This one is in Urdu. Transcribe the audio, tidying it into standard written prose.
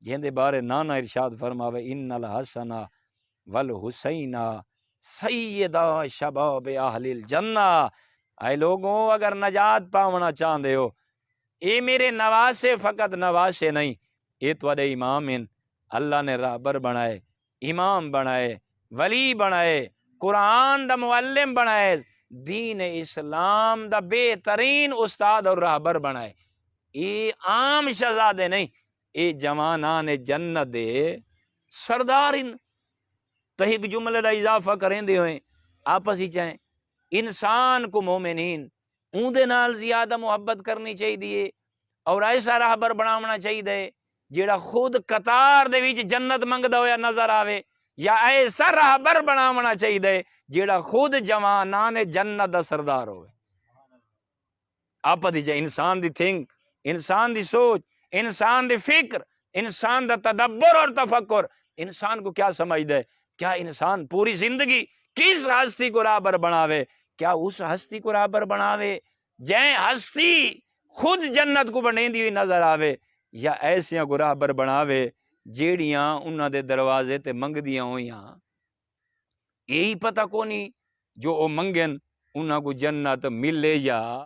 جہندے بارے نانا ارشاد فرماوے ان الحسنہ والحسینہ سیدہ شباب اہل الجنہ۔ اے لوگوں اگر نجات پاونا چاہندے ہو، اے میرے نواسے فقط نواسے نہیں، اے تواڈے امام ہیں، اللہ نے راہبر بنائے، امام بنائے، ولی بنائے، قرآن دا معلم بنائے، دین اسلام دا بہترین استاد اور راہبر بنائے۔ اے عام شہزادے نہیں، اے جوانان جنت دے سردار ان۔ تو ایک جملے دا اضافہ کریں دے ہوئے آپس ہی چاہیں انسان کو مومنین اون دے نال زیادہ محبت کرنی چاہیے اور ایسا راہبر بناونا چاہیے جیڑا خود قطار دے وچ جنت منگدا ہویا نظر آوے، یا ایسا راہبر بناونا چاہیے جیڑا خود جوانان جنت دا سردار ہوئے۔ آپس ہی چاہیں انسان دی تھنک، انسان دی سوچ، انسان دی فکر، انسان دا تدبر اور تفکر، انسان کو کیا سمجھ دے، کیا انسان پوری زندگی کس ہستی کو راہبر بناوے، کیا اس ہستی کو راہبر بناوے جائیں ہستی خود جنت کو بنیندی ہوئی نظر آوے، یا ایسیاں کو راہبر بناوے جیڑیاں انہاں دے دروازے تے منگدیاں ہویاں، یہی پتہ کونی جو او منگن انہاں کو جنت ملے یا